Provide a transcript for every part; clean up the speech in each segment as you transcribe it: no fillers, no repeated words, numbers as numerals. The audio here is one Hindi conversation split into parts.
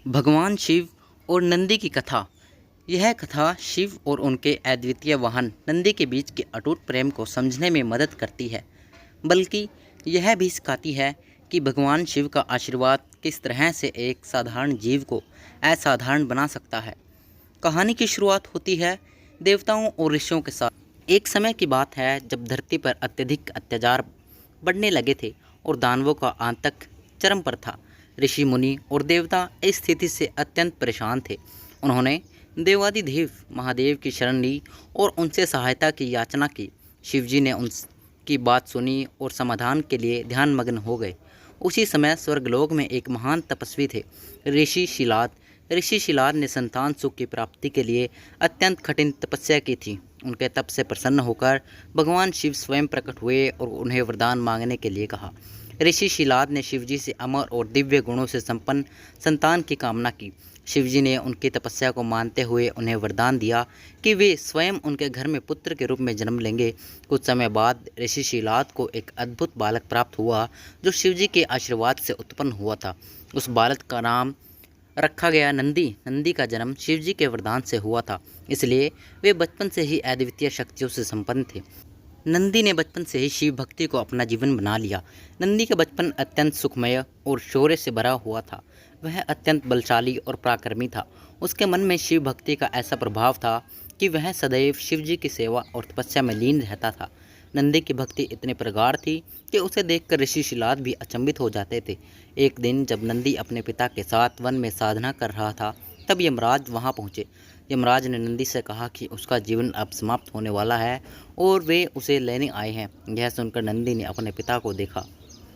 भगवान शिव और नंदी की कथा। यह कथा शिव और उनके अद्वितीय वाहन नंदी के बीच के अटूट प्रेम को समझने में मदद करती है, बल्कि यह भी सिखाती है कि भगवान शिव का आशीर्वाद किस तरह से एक साधारण जीव को असाधारण बना सकता है। कहानी की शुरुआत होती है देवताओं और ऋषियों के साथ। एक समय की बात है जब धरती पर अत्यधिक अत्याचार बढ़ने लगे थे और दानवों का आतंक चरम पर था। ऋषि मुनि और देवता इस स्थिति से अत्यंत परेशान थे। उन्होंने देवाधिदेव महादेव की शरण ली और उनसे सहायता की याचना की। शिवजी ने उनकी बात सुनी और समाधान के लिए ध्यानमग्न हो गए। उसी समय स्वर्गलोक में एक महान तपस्वी थे, ऋषि शिलाद। ऋषि शिलाद ने संतान सुख की प्राप्ति के लिए अत्यंत कठिन तपस्या की थी। उनके तप से प्रसन्न होकर भगवान शिव स्वयं प्रकट हुए और उन्हें वरदान मांगने के लिए कहा। ऋषि शिलाद ने शिवजी से अमर और दिव्य गुणों से संपन्न संतान की कामना की। शिवजी ने उनकी तपस्या को मानते हुए उन्हें वरदान दिया कि वे स्वयं उनके घर में पुत्र के रूप में जन्म लेंगे। कुछ समय बाद ऋषि शिलाद को एक अद्भुत बालक प्राप्त हुआ जो शिवजी के आशीर्वाद से उत्पन्न हुआ था। उस बालक का नाम रखा गया नंदी। नंदी का जन्म शिवजी के वरदान से हुआ था, इसलिए वे बचपन से ही अद्वितीय शक्तियों से संपन्न थे। नंदी ने बचपन से ही शिव भक्ति को अपना जीवन बना लिया। नंदी का बचपन अत्यंत सुखमय और शौर्य से भरा हुआ था। वह अत्यंत बलशाली और पराक्रमी था। उसके मन में शिव भक्ति का ऐसा प्रभाव था कि वह सदैव शिवजी की सेवा और तपस्या में लीन रहता था। नंदी की भक्ति इतनी प्रगाढ़ थी कि उसे देखकर ऋषि शिलाद भी अचंभित हो जाते थे। एक दिन जब नंदी अपने पिता के साथ वन में साधना कर रहा था, तब यमराज वहां पहुंचे। यमराज ने नंदी से कहा कि उसका जीवन अब समाप्त होने वाला है और वे उसे लेने आए हैं। यह सुनकर नंदी ने अपने पिता को देखा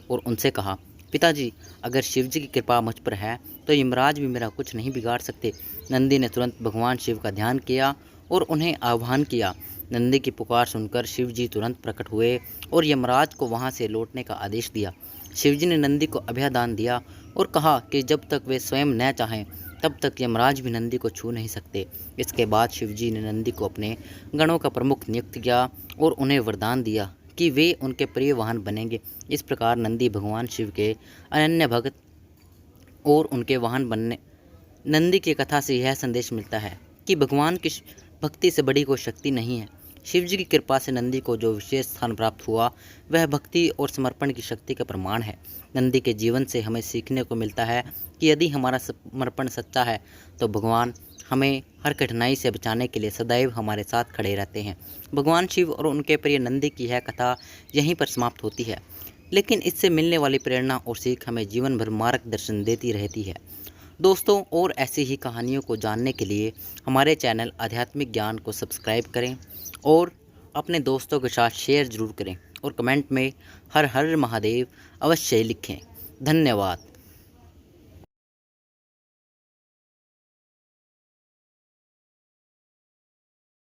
और उनसे कहा, पिताजी, अगर शिवजी की कृपा मुझ पर है तो यमराज भी मेरा कुछ नहीं बिगाड़ सकते। नंदी ने तुरंत भगवान शिव का ध्यान किया और उन्हें आह्वान किया। नंदी की पुकार सुनकर शिवजी तुरंत प्रकट हुए और यमराज को वहां से लौटने का आदेश दिया। शिवजी ने नंदी को अभयदान दिया और कहा कि जब तक वे स्वयं न चाहें तब तक यमराज भी नंदी को छू नहीं सकते। इसके बाद शिवजी ने नंदी को अपने गणों का प्रमुख नियुक्त किया और उन्हें वरदान दिया कि वे उनके प्रिय वाहन बनेंगे। इस प्रकार नंदी भगवान शिव के अनन्य भक्त और उनके वाहन बनने। नंदी की कथा से यह संदेश मिलता है कि भगवान की भक्ति से बड़ी कोई शक्ति नहीं है। शिवजी की कृपा से नंदी को जो विशेष स्थान प्राप्त हुआ वह भक्ति और समर्पण की शक्ति का प्रमाण है। नंदी के जीवन से हमें सीखने को मिलता है कि यदि हमारा समर्पण सच्चा है तो भगवान हमें हर कठिनाई से बचाने के लिए सदैव हमारे साथ खड़े रहते हैं। भगवान शिव और उनके प्रिय नंदी की यह कथा यहीं पर समाप्त होती है, लेकिन इससे मिलने वाली प्रेरणा और सीख हमें जीवन भर मार्गदर्शन देती रहती है। दोस्तों, और ऐसी ही कहानियों को जानने के लिए हमारे चैनल आध्यात्मिक ज्ञान को सब्सक्राइब करें और अपने दोस्तों के साथ शेयर ज़रूर करें और कमेंट में हर हर महादेव अवश्य लिखें। धन्यवाद।